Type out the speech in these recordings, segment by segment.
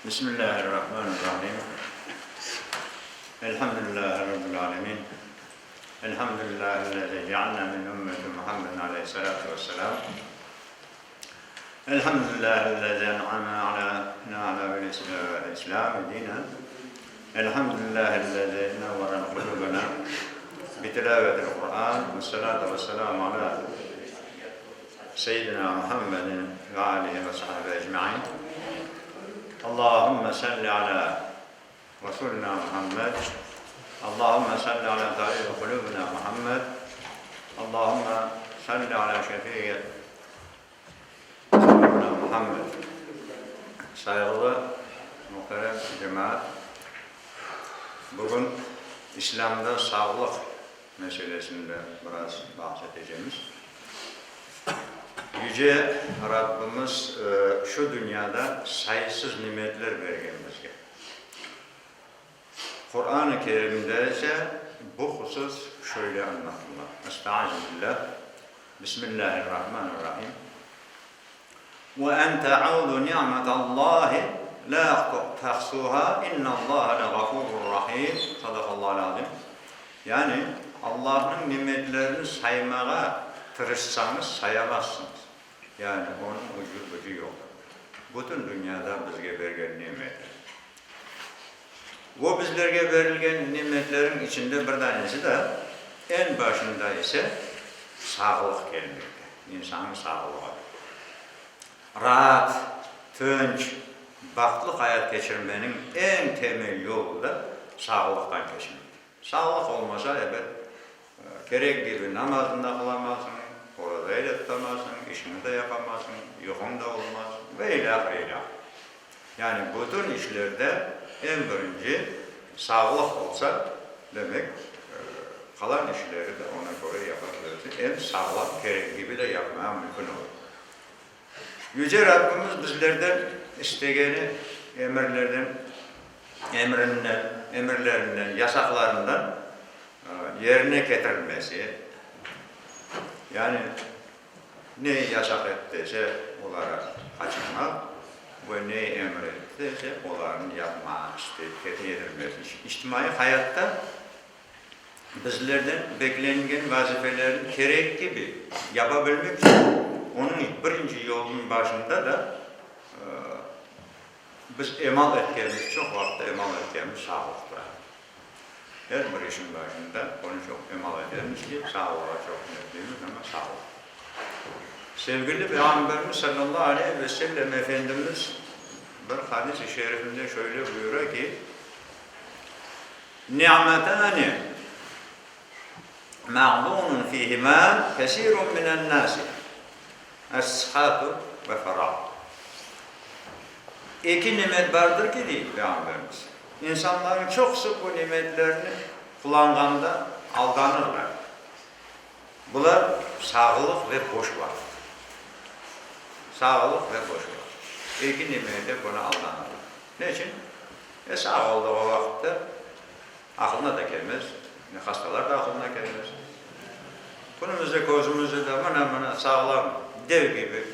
Bismillahirrahmanirrahim. Elhamdülillahi Rabbil alemin. Elhamdülillahillezî cealna min ümmeti Muhammedin aleyhissalâtu vesselâm. Elhamdülillahillezî en'ame alâ bil İslam dînen. Elhamdülillahillezî nevveren kulûbena bitilavetil Kur'an ve salâtu vesselâmu alâ seyyidina Muhammedin ve âlihi ve sahbihi ecmaîn. Allahümme salli ala Resulina Muhammed. Allahümme salli ala tarihi kulubina Muhammed. Allahümme salli ala şefiyyet Resulina Muhammed. Saygılı muhterem cemaat, bugün İslam'da sağlık meselesinde biraz bahsedeceğimiz. Yüce Rabbimiz şu dünyada sayısız nimetler vergen bizge. Kur'an-ı Kerim'de ise bu husus şöyle anlatılır. Estağfirullah. Bismillahirrahmanirrahim. Ve en ta'udu ni'metallahi la tahsuha innallaha legafurur rahim. Sadakallahu azim. Yani Allah'ın nimetlerini saymaya tırışsanız sayamazsınız. Yani onun ucu yok. Bütün dünyada bizge vergen nimetler. Bu bizlerge verilgen nimetlerin içinde bir tanesi de en başında ise sağlık gelmekte. İnsanın sağlığı. Rahat, tınç, baktlı hayat geçirmenin en temel yolu da sağlıktan geçmek. Sağlık olmasa evet gerek gibi namazında kılamazsın, orada el tutamazsın, işini de yapamazsın, yokun da olmaz ve ilah. Yani bütün işlerde en birinci sağlık olsa demek kalan işleri de ona göre yapabilirsin. En sağlam gerek gibi de yapmaya mümkün olur. Yüce Rabbimiz bizlerden istegeni emirlerinden, yasaklarından yerine getirilmesi, yani ne yasak ettiyse onlara kaçınmak ve ne emrettiyse onların yapmak edilmesi. İçtimai hayatta bizlerden beklenen vazifelerin gerek gibi yapabilmek için onun birinci yolunun başında da biz emal ettiğimiz, çok vakti emal ettiğimiz sağlıktır. Her bir işin başında onu çok emal ederiz ki sağlığa çok önemliymiş ama sağlık. Sevgili Peygamberimiz sallallahu aleyhi ve sellem Efendimiz bir hadis-i şerifinde şöyle buyuruyor ki ni'metani ma'dunun fihima kesirun minen nasi es-sıhhatu ve ferah. İki nimet vardır ki değil Peygamberimiz. İnsanların çok sık bu nimetlerini kullandığında aldanırlar. Bunlar sağlık ve boş var. Sağlık ve boş var. İki nimete buna aldanırlar. Ne için? Sağ olduğu vakitte aklına da gelmez. Hastalar da aklına gelmez. Bunumuzda gözümüzde de mına sağlam dev gibi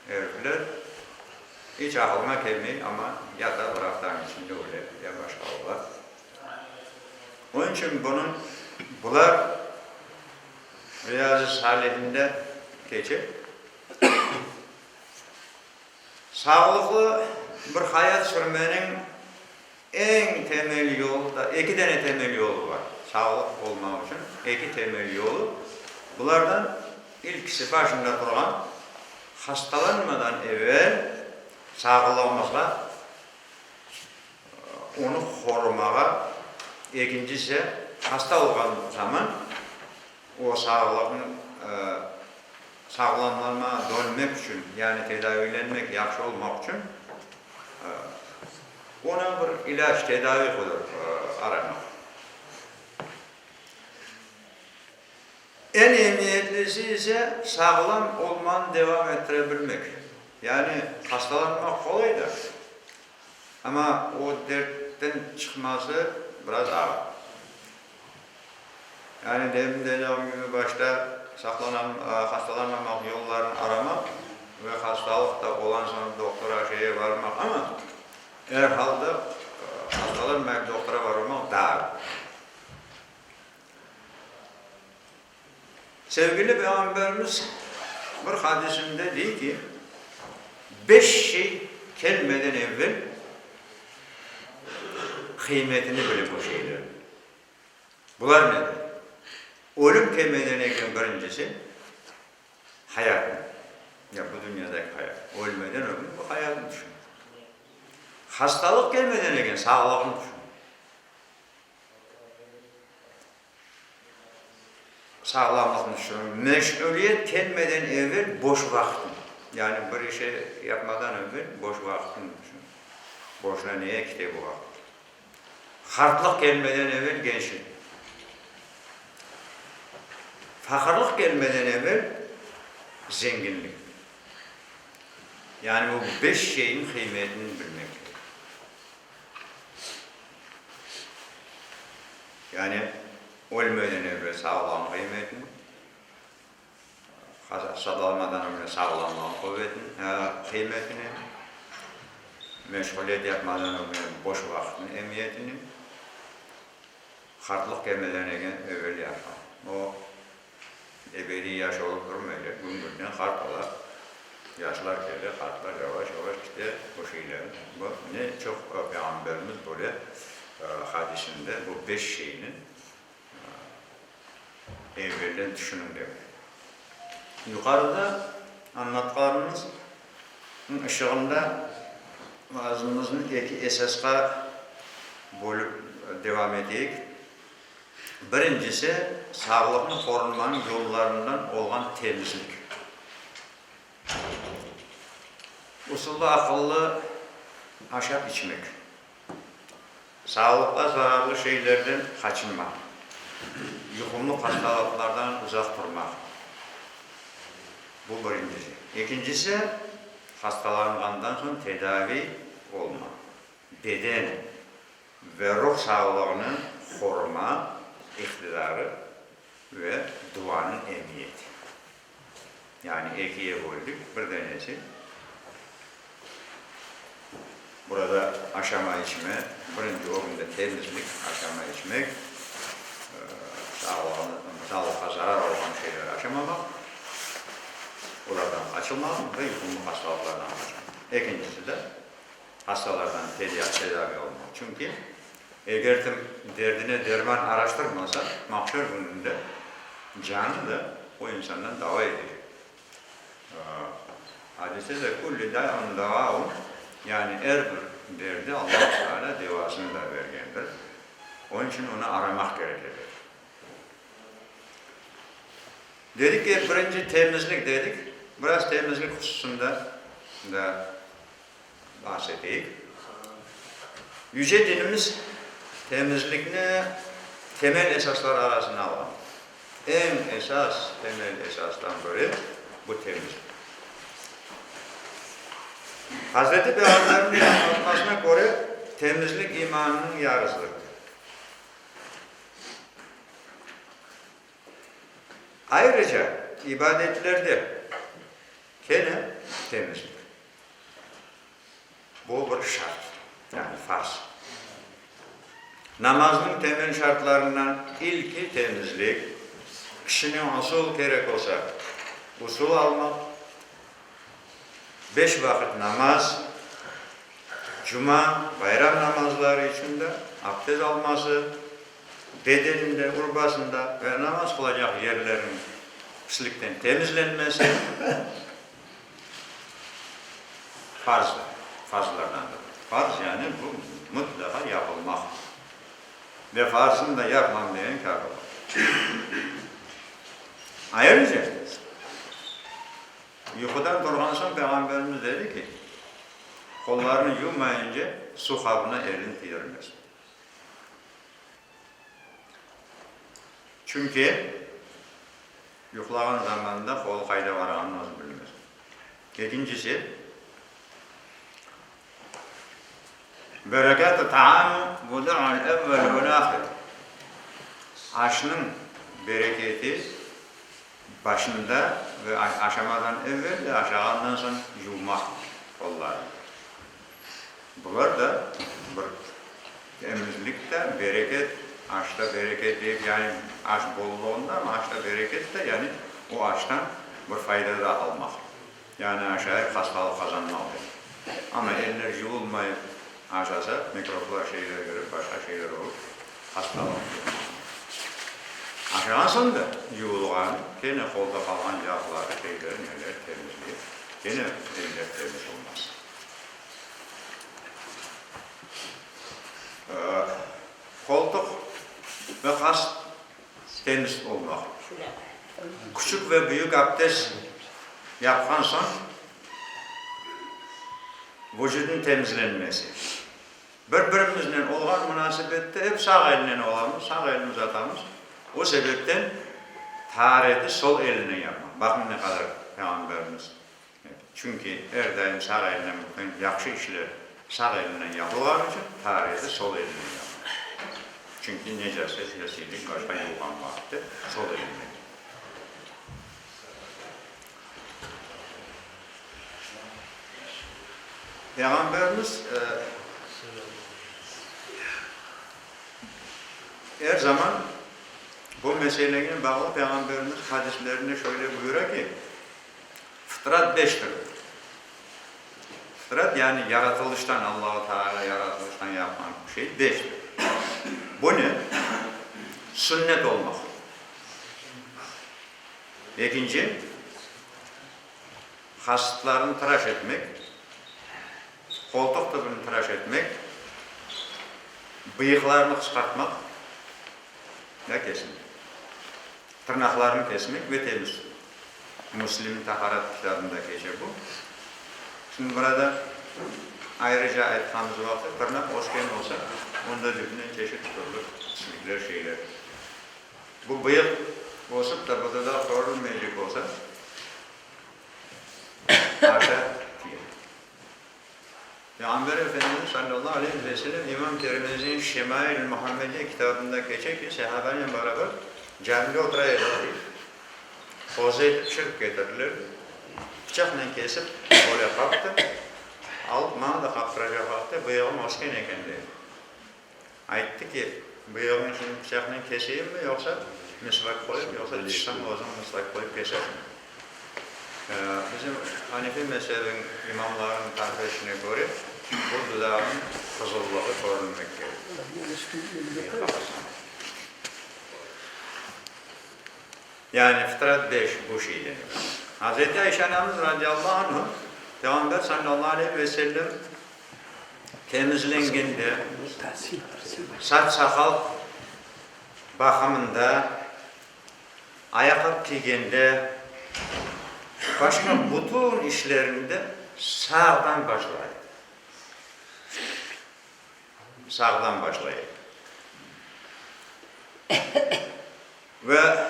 herifler hiç aklıma gelmeyin ama ya da bıraktan içinde öyle ya başka olur. Onun için bunlar Riyaz-ı Salih'inde geçip sağlıklı bir hayat sürmenin en temel yolu da iki tane temel yolu var. Sağlık olmak için iki temel yolu. Bunlardan ilkisi başında duran hastalanmadan evvel sağlamlıkla onu korumaya, ikincisi hasta olan zaman o sağlığın sağlamlanma dönmek için yani tedavilenmek, yaxşı olmak için ona bir ilaç, tedavi aramak. En emniyetlisi ise sağlam olmanı devam ettirebilmek. Yani hastalanmak kolaydır. Ama o dertten çıkması biraz ağır. Yani demin dediğim gibi başta hastalanmamak yollarını aramak ve hastalıkta olan sonra doktora varmak ama herhalde hastalar doktora varmak daha. Sevgili Peygamberimiz bir hadisinde diyor ki 5 şey gelmeden evvel kıymetini bilin bu şeylerin. Bunlar nedir? Ölüm gelmeden evvel birincisi hayat. Ya bu dünyadaki hayat. Ölmeden evvel bu hayatını düşün. Hastalık gelmeden evvel sağlığını düşün. Sağlamlığını düşün. Meşguliyet gelmeden evvel boş vaktin. Yani bir işi yapmadan evvel boş vaktini düşün. Boşuna neye gitti bu vakit? Hartlık gelmeden evvel gençlik. Fakirlik gelmeden evvel zenginlik. Yani bu 5 şeyin kıymetini bilmek. Yani ölmeden evvel sağlam kıymetini, hastalanmadan önce sağlamlığın kıymetini, meşguliyet yapmadan önce boş vaktin emniyetini, hartlık gelmeden evvel yaşam. O ebedi yaş olup durmayacak. Gün hart olar. Yaşlar gelir, hartlar yavaş yavaş işte bu şeyler. Bu ne çok Peygamberimiz böyle hadisinde bu 5 şeyini evvelden düşünün demek. Yukarıda anlattıklarımız ışığında vaazımızın iki esasga bölüp devam edeyik. Birincisi, sağlıklı korunmanın yollarından olan temizlik. Usullu akıllı aşap içmek. Sağlıkla zararlı şeylerden kaçınmak. Yukumlu hastalıklardan uzak durmak. Bu birincisi. İkincisi, hastalangandan sonra tedavi olma. Beden ve ruh sağlığını koruma iktidarı ve duanın emniyeti. Yani ikiye böldük. Bir tanesi burada aşama içme, birinci orunda temizlik, aşama içmek, sağlığa zarar olan şeyleri aşamamak, buradan açılmak ve yukumlu hastalıklardan açılmak. İkincisi de hastalardan tedavi olmak. Çünkü eğer derdine derman araştırmasa, mahşer gününde canı da o insandan dava edecek. Hadise de kulli da'un dava'un, yani her bir derdi Allah-u Teala devasını da vergendir. Onun için onu aramak gerekir. Dedik ki birinci temizlik dedik. Biraz temizlik hususunda da bahsedeyim. Yüce dinimiz temizlikle temel esaslar arasına alan. En esas, temel esasdan biri bu temizlik. Hazreti Peygamber'in anlatmasına göre temizlik imanının yarısıdır. Ayrıca ibadetlerde gene temizlik. Bu bir şart, yani farz. Namazın temel şartlarından ilki temizlik. Kişinin usul gerek olsa usul almak, 5 vakit namaz, cuma, bayram namazları içinde abdest alması, bedeninde, kurbasında ve namaz kılacak yerlerin pislikten temizlenmesi farzdır, farzlardandır. Farz yani bu mutlaka yapılmak. Ve farzını da yapmam diyen kafir olur. Ayrıca yukarıdan durgan son Peygamberimiz dedi ki, kollarını yummayınca su kabına elini değirmez. Çünkü yuklagan zamanında kol kayda var anlamaz bilmez. İkincisi, berekat-ı ta'am vudu'al evvel ve ahir. Aşının bereketi başında ve aşamadan evvel de aşağıdan sonra yumak kolları. Bunlar da bir temizlik de bereket, aşta bereket deyip yani aş bolluğunda ama aşta bereket de yani o aştan bir fayda da almak. Yani aşağıya hastalık kazanmak. Ama enerji olmayıp aşağısa mikroplar şeyler görüp başka şeyler olur. Hastalık. Aşağısında yuğulğanı, gene kolda kalan yağları, şeyleri neler temizleyip, gene eller temiz olmaz. Koltuk ve kas temiz olmak. Küçük ve büyük abdest yapkansan vücudun temizlenmesi. Birbirimizle olan münasebette hep sağ eline olamız, sağ elimizi atamız. O sebepten tahareti sol eline yapmak. Bakın ne kadar Peygamberimiz. Çünkü her daim sağ eline yaxşı işler sağ eline yapılan için tahareti sol eline yapmak. Çünkü necaset, yasilik, başka yuvan vakti sol eline. Peygamberimiz her zaman bu meseleyle bağlı Peygamberimiz hadislerinde şöyle buyuruyor ki fıtrat 5'tir. Fıtrat yani yaratılıştan Allah-u Teala yaratılıştan yapılan şey 5'tir. Bu ne? Sünnet olmak. İkinci, hasıtlarını tıraş etmek, koltuk tıbını tıraş etmek, bıyıklarını kısaltmak, ya kesin. Tırnaklarını kesmek ve temiz. Müslim'in taharat kitabında geçer bu. Şimdi burada ayrıca ayettiğimiz vakti tırnak hoşken olsa onda dibine çeşit türlü silikler şeyler. Bu bıyık olsup da burada da sorulmayacak olsa aşağı diye. Peygamber Efendimiz sallallahu aleyhi ve sellem İmam Tirmizi'nin Şemail-i Muhammediye kitabında geçer ki sahabeyle beraber camide oturaydı. Kozayı pişirip getirilir. Bıçakla kesip öyle kaptı. Alıp bana da kaptıracak vakti bıyığım hoşken eken dedi. Ayıttı ki bıyığını şimdi bıçakla keseyim mi yoksa misvak koyup yoksa dişten o zaman misvak koyup keserim. Bizim Hanefi mezhebinin imamlarının tarifesine göre bu dudağın kızıllığı korunmak gerekiyor. Yani fıtrat 5 bu şey deniyor. Hz. Ayşe Anamız radıyallahu anh Peygamber sallallahu aleyhi ve sellem temizlendiğinde saç sakal bakımında ayakkabı giygende başka bütün işlerinde sağdan başlayın. Sağdan başlayın. Ve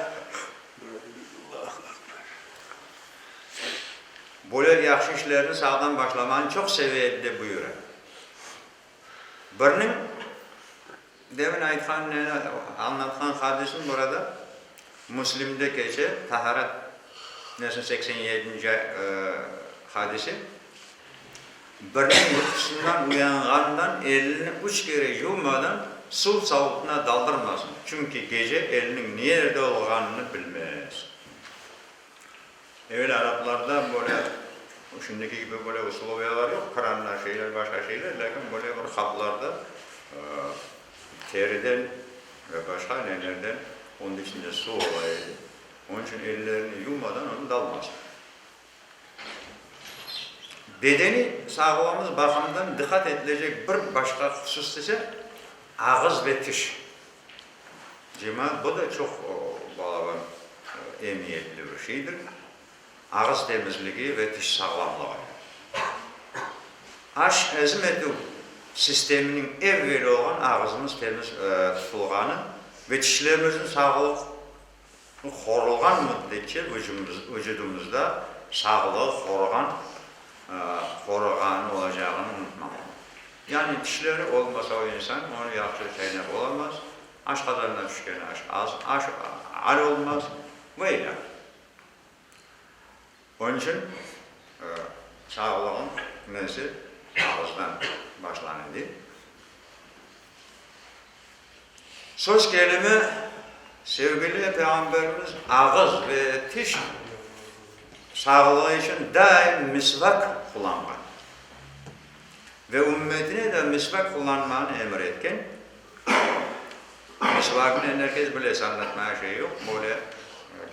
böyle yaxşı işlerini sağdan başlamanı çok seviyede buyuruyor. Birinin demin aytkan, anlatkan hadisin burada Müslim'de geçer, taharat 87. hadisi. Birinin uykusundan uyanğandan elini 3 kere yuvmadan su savutuna daldırmasın. Çünkü gece elinin nerede olacağını bilmez. Öyle Araplarda böyle, şimdiki gibi böyle uslubiyalar yok, kranlar şeyler, başka şeyler, lakin böyle bir kaplarda teriden ve başka nelerden onun içinde su olaydı. Onun için ellerini yummadan onu dalmasın. Bedeni sağlığımız bakımından dikkat edilecek bir başka husus ise ağız ve diş. Bu da çok bağlı emniyetli bir şeydir. Ağız temizliği ve diş sağlamlığı. Aş hizmeti sisteminin evveli olan ağzımız temiz tutulğanı ve dişlerimizin sağlığı korulan müddetçe vücudumuzda sağlığı koruğanı olacağını unutmamak. Yani dişleri olmasa o insan onu yaxşı çaynak olamaz. Aş kazanına düşkeni aş al olmaz. Böyle. Onun için sağlığın nesi ağızdan başlanırdı. Söz gelimi sevgili Peygamberimiz ağız ve tiş sağlığı için daim misvak kullanmak ve ümmetine de misvak kullanmanı emretken, misvakın herkes bile anlatmaya şey yok. Böyle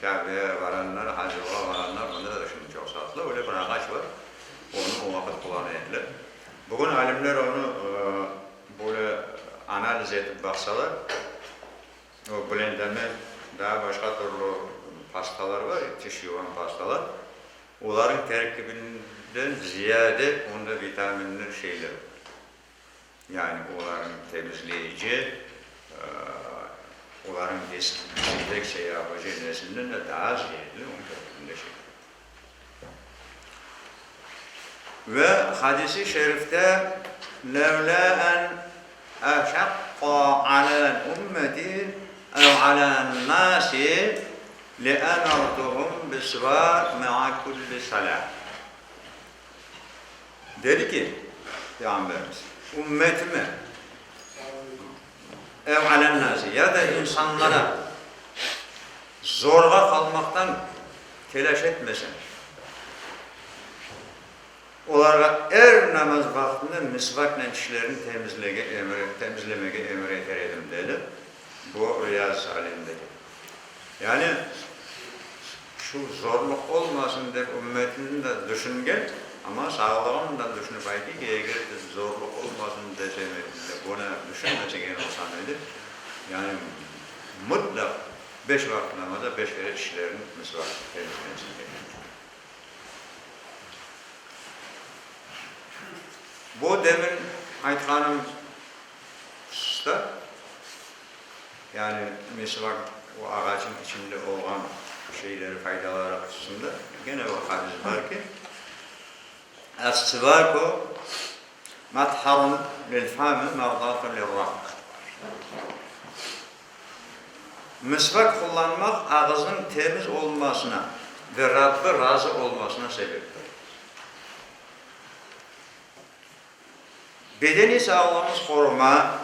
Kabe'ye varanlar, Hacı'ya varanlar, bunda da şimdi çok satlı. Öyle bir ağaç var. Onu o vakit kullanıyorlar. Bugün alimler onu böyle analiz edip baksalar, o blendleme daha başka türlü pastalar var, tiş yuvan pastalar. Onların terkibinden ziyade onda vitaminler şeyler. Yani onların temizleyici, onların desinfek şey yapıcı nesinden de daha ziyadeli onun terkibinde şey. Ve hadisi şerifte levla en eşakka ala ümmeti ev ala nasi le'emertuhum bisvar ma'a kulli salah. Dedi ki Peygamberimiz, ümmetime ev ala nasi ya da insanlara zorga kalmaktan telaş etmesin. Onlara er namaz vaktinde misvakla dişlerini temizlemeye emret edelim dedi. Bu Riyaz Salim'deki. Yani şu zorluk olmasın der ümmetinin de düşüngen ama sağlığının da düşünüp aydı ki eğer zorluk olmasın deseydi buna düşünmese gene olsaydı yani mutlak 5 vakit namazda 5 kere dişlerini misvak temizlemesin gerekiyor. Bu demin aytkanım da yani misvak o ağacın içinde olan şeyleri faydaları açısında gene o hadis var ki Es-sivaku matharun lil-fami mağdatun lil-rak. Misvak kullanmak ağzın temiz olmasına ve Rabb'e razı olmasına sebeptir. Bedeni sağlığımız koruma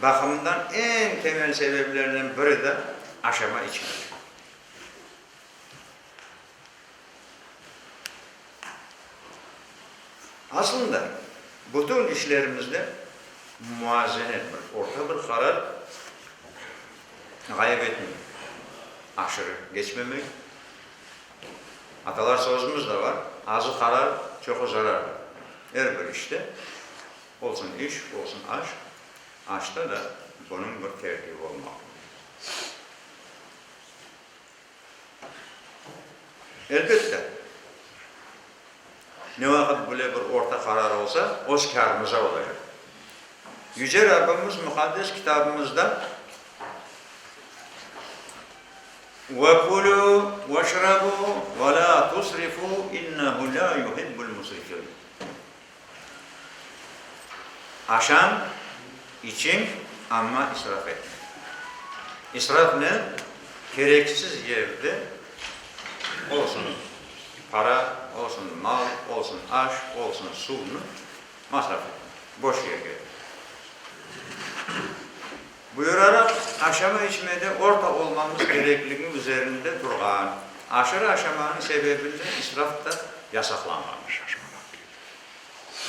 bakımından en temel sebeplerinden biri de aşama içmek. Aslında bütün işlerimizde muazene etmek, orta bir karar kaybetmemek, aşırı geçmemek. Atalar sözümüz de var, azı karar, çoku zarar. Her bir işte olsun iş, olsun aşk, aşkta da bunun bir terkibi olmalı. Elbette ne vakit böyle bir orta karar olsa öz kârımıza olacak. Yüce Rabbimiz mukaddes kitabımızda وَكُلُوا وَاشْرَبُوا وَلَا تُسْرِفُوا إِنَّهُ لَا يُحِبُّ الْمُسْرِفِينَ. Aşam, için ama israf etme. İsraf ne? Gereksiz yerde olsun para, olsun mal, olsun aşk, olsun suyunu masraf etme. Boş yere. Buyurarak aşama içmede orta olmamız gerekliliğinin üzerinde durgan. Aşırı aşamanın sebebiyle israf da yasaklanmamış.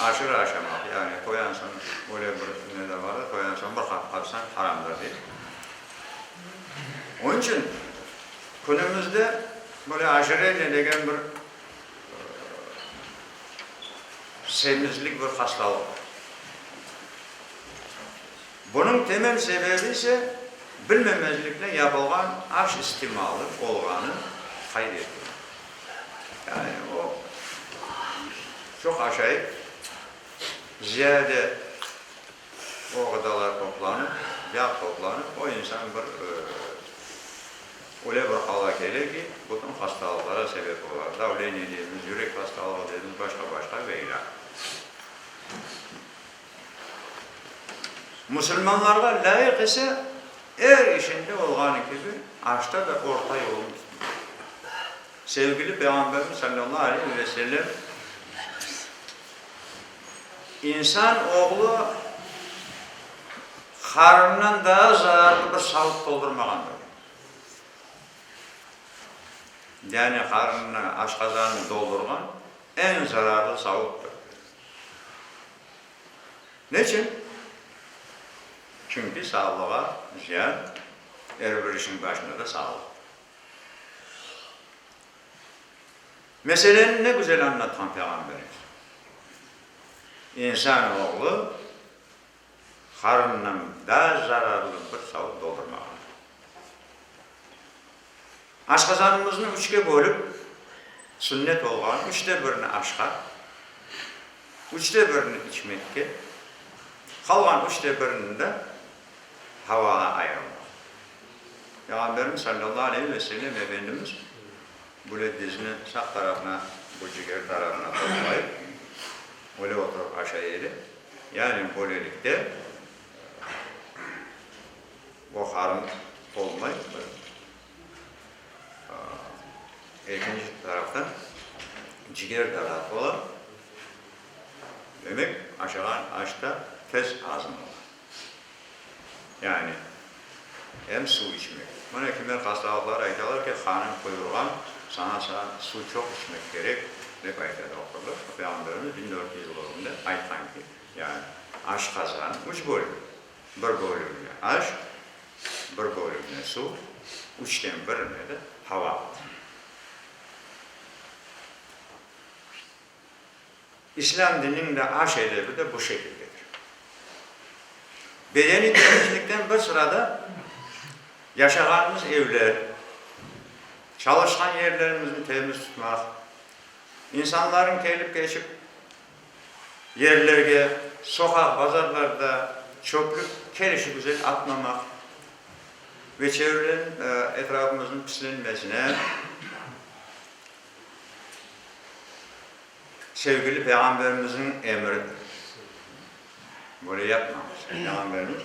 Aşırı aşamak yani koyan son öyle bir ne de var da koyan son bir kapsan haramdır değil. Onun için günümüzde böyle aşırı edilen bir semizlik bir hastalık. Bunun temel sebebi ise bilmemezlikle yapılan aş istimalı olganı kaydediyor. Yani o çok aşağı ziyade o gıdalar toplanıp, yağ toplanıp o insan öyle bir hala gelir ki bütün hastalıklara sebep olur. Davlen dediğimiz, yürek hastalığı dediğimiz başka veya. Müslümanlarga layık ise her işinde olğanı gibi aşta da orta yolunu tutmuyor. Sevgili Peygamberimiz sallallahu aleyhi ve sellem insan oğlu karnından daha zararlı bir sağlık doldurmagandır. Yani karnına, aşkazanını doldurgan en zararlı sağlıktır. Niçin? Çünkü sağlığa ziyan, her bir işin başında da sağlık. Meseleni ne güzel anlatan Peygamberimiz. İnsanoğlu karnından daha zararlı bir sağlık doldurmagan. Aşkazanımızın üçge bölüp sünnet olgan, üçte birini aşka, üçte birini içmekке, kalan üçte birini de havaya ayırmak. Peygamberimiz sallallahu aleyhi ve sellem Efendimiz böyle dizini sağ tarafına, bu ciğer tarafına toplayıp öyle oturup aşağı eğilip, yani böylelikle o karın olmayıp ikinci taraftan ciğer tarafı olan demek aşağıdan açta tez hazım olur. Yani hem su içmek. Bana kimler hastalıklar aytalar ki kanın koyulgan sana su çok içmek gerek ne kayıtada okurlar. Peygamberimiz 1400 yıllarında aytan ki yani aşkazan 3 bölüm. Bir bölümüne aş, bir bölümüne su, üçten birine de hava. İslam dininin de aş edebi de bu şekildedir. Bedeni temizlikten bir sırada yaşadığımız evler, çalışkan yerlerimizi temiz tutmak, insanların gelip geçip yerlerge, sokak, pazarlarda çöplük kelişi güzel atmamak ve çevrenin etrafımızın pislenmesine sevgili Peygamberimizin emridir. Böyle yapmamız. Peygamberimiz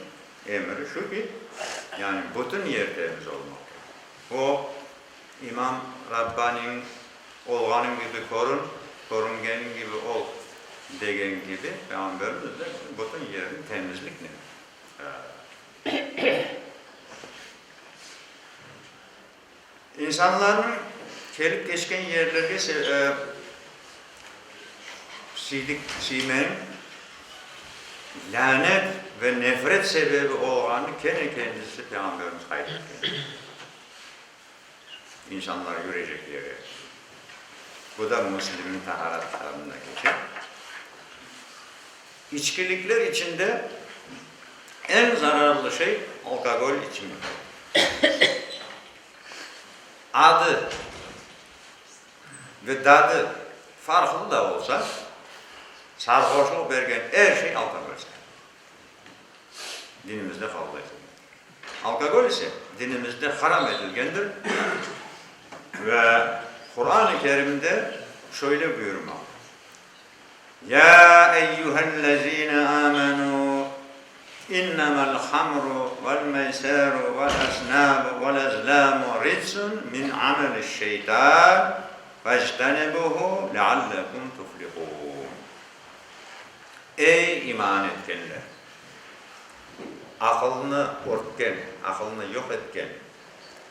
emri şu ki, yani bütün yer temiz olmak. O İmam Rabbani'nin olganın gibi korungenin gibi ol degen gibi Peygamberimiz de bütün yerin temizlikini. İnsanların gelip geçken yerlerge siymenin lanet ve nefret sebebi olanı kendisi Peygamberimiz kaydetti. İnsanlar görecek yere. Bu da Müslim'in taharat kitabında geçer. İçkilikler içinde en zararlı şey alkol içimi. Adı ve tadı farklı da olsa sarhoşluk vergen her şey alkol. Dinimizde kabul edilmiştir. Alkol ise dinimizde haram edilgendir ve Kur'an-ı Kerim'de şöyle buyurmak. Ya eyyühellezine amenu innemel hamru vel meyseru vel esnabu vel ezlamu ritsun min amelişşeytan fectenebuhu leallekum tuflihun. Ey iman etkenler! Akılını örtken, akılını yok etken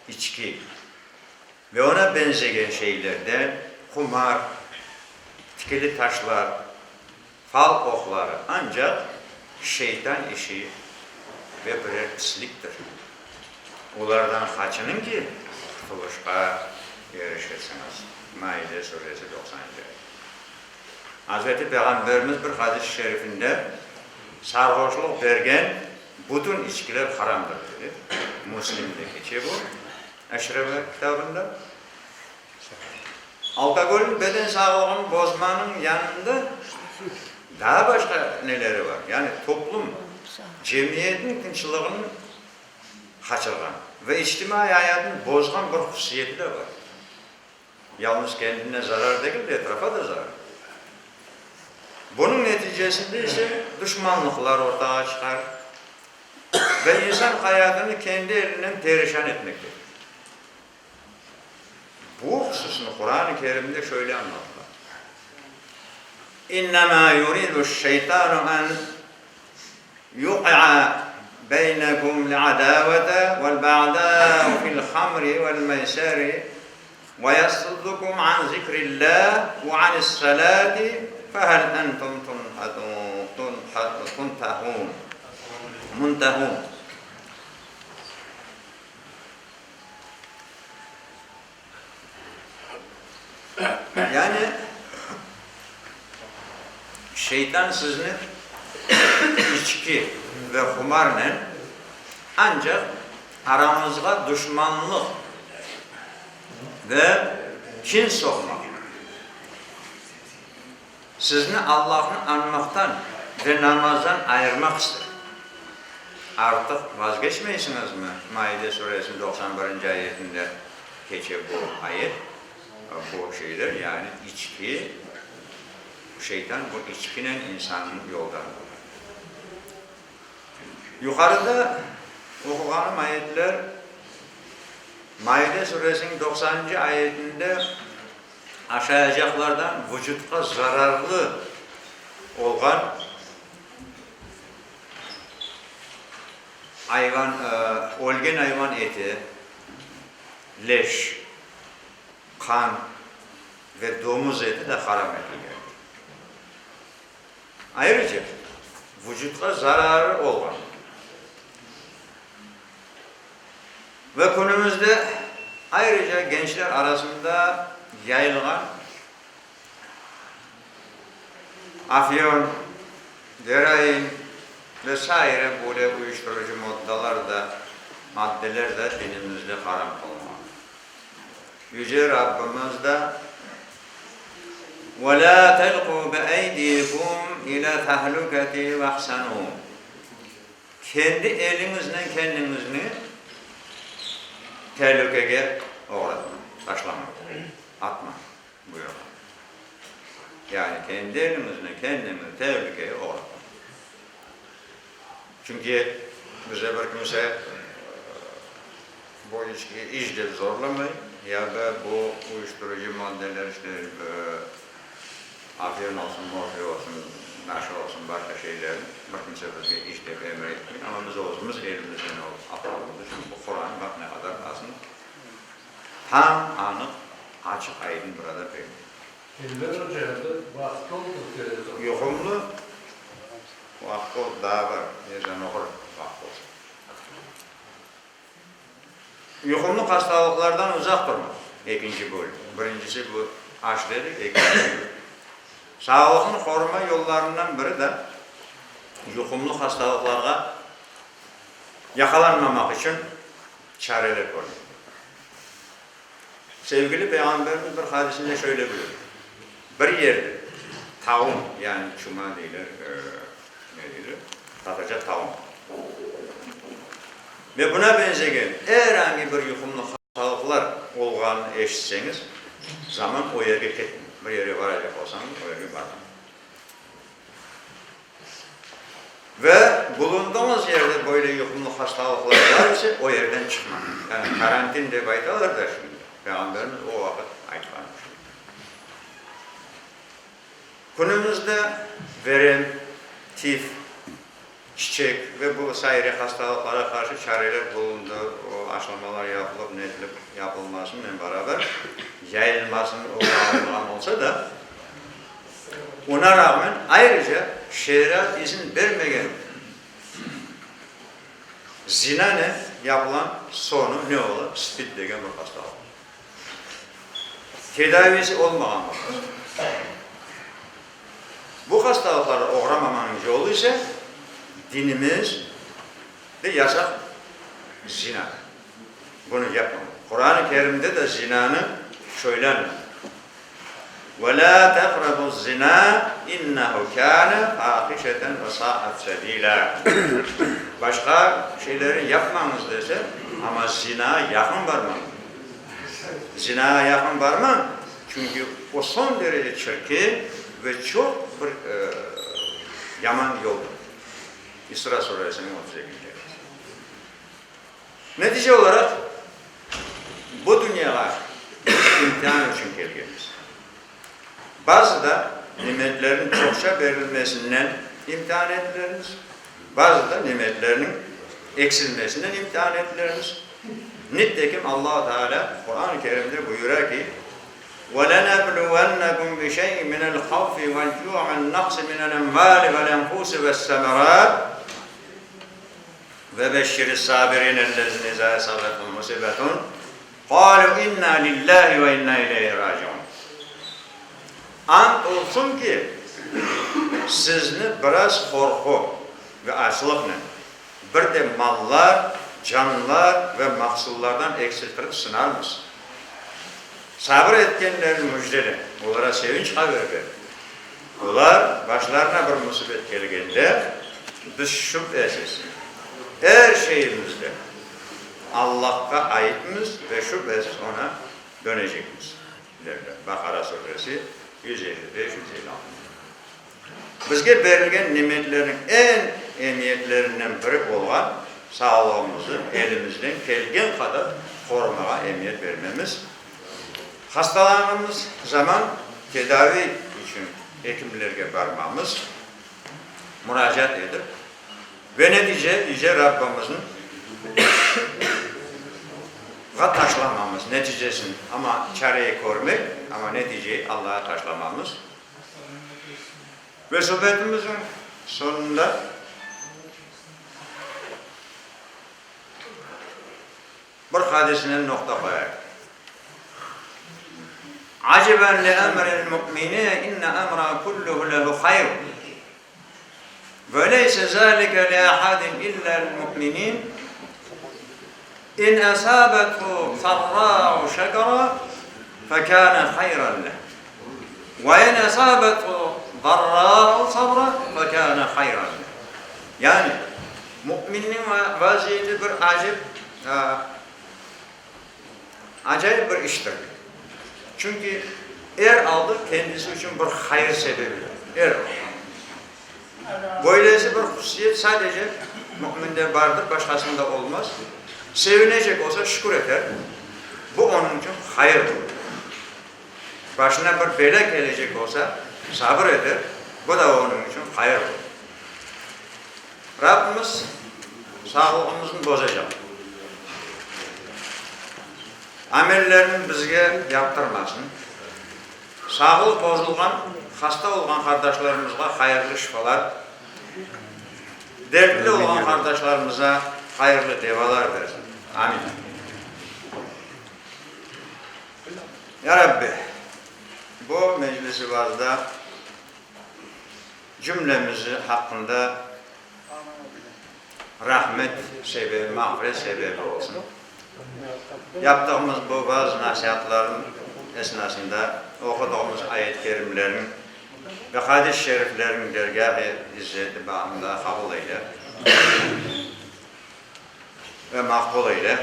içki ve ona benzeyen şeylerden kumar, tikili taşlar, fal okları ancak şeytan işi ve birer pisliktir. Onlardan kaçının ki kurtuluşa erişirsiniz. Maide suresi 90. Hazreti Peygamberimiz bir hadis-i şerifinde sarhoşluk vergen bütün içkiler haramdır dedi. Müslim'de geçiyor bu. Eşrebe kitabında. Alkolün beden sağlığını bozmanın yanında daha başka neleri var? Yani toplum, cemiyetin tinçliğini kaçırgan ve içtimai hayatını bozgan bir hususiyeti de var. Yalnız kendine zarar değil, etrafa da zarar. Bunun neticesinde ise düşmanlıklar ortaya çıkar ve insan hayatını kendi elinden perişan etmektedir. Bu hususunu Kur'an-ı Kerim'de şöyle anlattılar. İnnemâ yuridü'ş-şeytânu en yuq'a beynekum li'adâvete vel-ba'dâ'u fil-hamri vel-meyseri ve yasuddukum an zikrillâh ve anis-salâti fehel entum muntahun. Yani şeytan sizni içki ve kumarla ancak aranızda düşmanlık ve kin sokmak, sizni Allah'ın anmaktan ve namazdan ayırmak ister. Artık vazgeçmeyesiniz mi? Maide suresinin 91. ayetinde geçiyor bu ayet. Bu şeyler yani içki, şeytan bu içkinin insanın yoldan. Yukarıda okunan ayetler Maide suresinin 90. ayetinde aşağıyacaklardan vücutta zararlı olan hayvan, olgun hayvan eti, leş, kan ve domuz eti de haram edildi. Ayrıca vücutta zararı olan ve günümüzde ayrıca gençler arasında yayılan afyon, heroin vesaire böyle uyuşturucu maddeler de dinimizde haram olmalı. Yüce Rabbimiz de وَلَا تَلْقُوا بِأَيْدِيكُمْ اِلَى تَهْلُكَةِ وَاحْسَنُوا kendi elinizle kendinizi tehlikeye uğratma, taşlama, atma buyuruyor. Yani kendi elinizle kendinizi tehlikeye uğratma. Çünkü bize bir kimse bu ilişkiyi iyice zorlamayın ya da bu uyuşturucu maddeler işte afyon olsun, morfi olsun, naşı olsun, başka şeyler bir kimse bize işte emretmeyin ama biz olsunuz elimizden aptalımız için bu Kur'an bak ne kadar aslında tam anık, açık aydın burada belli. Elver Hoca'ya da vakti oldu. Yuhumlu vakti daha var, yazan okur vakti olsun. Yuhumlu hastalıklardan uzak durmak. İkinci bölüm. Birincisi bu aş dedik, ikinci bölüm. Sağlığını koruma yollarından biri de yuhumlu hastalıklara yakalanmamak için çareler koymak. Sevgili Peygamberimiz bir hadisinde şöyle buyuruyor. Bir yerde taun yani çuma değil, ne diyor? Kataca taun. Ve buna benzeyen herhangi bir yuhumlu hastalıklar olğanını eşitseniz zaman o yere gitmeyin. Bir yere varacak olsanız o yere varın. Ve bulunduğumuz yerde böyle yuhumlu hastalıklar var ise o yerden çıkmak. Yani karantin de baytalar da şimdi. Peygamberimiz o vakit ayıtlanmış. Günümüzde verem, tif, çiçek ve bu sayri hastalıklara karşı çareler bulundu. O aşılamalar yapılıp, netilip yapılmasının beraber yayılmasının olan olsa da ona rağmen ayrıca şeriat izin vermeyen zina ne yapılan sonu ne olur? Spid degen bir hastalık. Tedavisi olmayan bir hastalık. Bu hastalıklara uğramamanın yolu ise dinimiz de yasak zina. Bunu yapmam. Kur'an-ı Kerim'de de zinanı söylenmiyor. وَلَا تَقْرَبُوا الزِّنَا اِنَّهُ كَانَ فَاحِشَةً وَسَاءَتْ سَب۪يلًا Başka şeyleri yapmanız dese ama zinaya yakın varmam. Zinaya yakın varmam çünkü o son derece çirkin ve çok bir yaman yoldur. İsra suresinin 38. Netice olarak bu dünyaya imtihan için gelgeniz. Bazı da nimetlerin çokça verilmesinden imtihan ettileriniz. Bazı da nimetlerinin eksilmesinden imtihan ettileriniz. Nitekim Allah Teala Kur'an-ı Kerim'de buyuruyor ki وَلَنَبْلُوَنَّكُمْ بِشَيْءٍ مِنَ الْخَوْفِ وَالْجُوعِ وَالنَّقْصِ مِنَ الْأَمْوَالِ وَالْأَنْفُسِ وَالثَّمَرَاتِ وَبَشِّرِ الصَّابِرِينَ الَّذِينَ إِذَا أَصَابَتْهُمْ مُصِيبَةٌ قَالُوا إِنَّا لِلَّهِ وَإِنَّا إِلَيْهِ رَاجِعُونَ. Ant olsun ki sizni biraz korku ve açlıkla bir de mallar, canlar ve mahsullardan eksiltirip sınarmız. Sabır etkenlerin müjdeli, onlara sevinç haber ver. Onlar başlarına bir musibet gelgende biz şüphesiz her şeyimizde Allah'a aitmiz ve şüphesiz ona dönecekmiz. Bakara suresi 155-156. Bizge verilgen nimetlerin en emiyetlerinden biri olan sağlığımızı elimizden gelgen kadar korumaya emniyet vermemiz. Hastalandığımız zaman tedavi için hekimlerge varmamız, müracaat edip ve netice Rabbimizin taşlamamız neticesini ama çareyi görmek ama neticeyi Allah'a taşlamamız ve sohbetimizin sonunda bir hadisine nokta koyar. Aciben li emril mu'minine inne emra kulluhu lehu hayr. Ve leyse zâlike li ahadin illa'l mu'minin. İn asâbethu sarrâ'u şekara fekâne hayran leh. Ve in asâbethu darrâ'u sabra fekâne hayran leh. Yani müminin vaziyeti bir acayip bir iştir. Çünkü aldı kendisi için bir hayır sebebi. Böylesi bir hususiyet sadece müminde vardır, başkasında olmaz. Sevinecek olsa şükür eder. Bu onun için hayırdır. Başına bir bela gelecek olsa sabır eder. Bu da onun için hayırdır. Rabbimiz sağlığımızı bozacak. Amellerini bizge yaptırmasın. Sağlık bozulgan, hasta olan kardeşlerimize hayırlı şifalar, dertli olan kardeşlerimize hayırlı devalar versin. Amin. Ya Rabbi, bu meclisi vazda cümlemizi hakkında rahmet sebebi, mağfiret sebebi olsun. Yaptığımız bu bazı nasihatların esnasında okuduğumuz ayet-i kerimlerin ve hadis-i şeriflerin dergâh-ı izzeti bağında kabul eyle ve makbul eyle.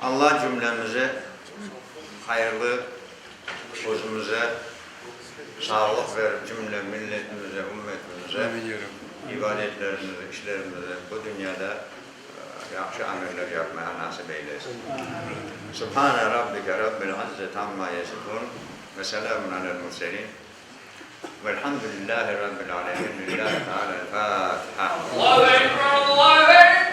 Allah cümlemize hayırlı, özümüze sağlık ver, cümle milletimize, ümmetimize, ibadetlerimize, işlerimize, bu dünyada yaxşı ameller yapmaya nasip eylesin. Subhane rabbike rabbil izzeti amma yasifun ve selamun alel murselin velhamdülillahi rabbil alemin. Lillahi teala'l-Fatiha. Allahu Ekber, Allahu Ekber.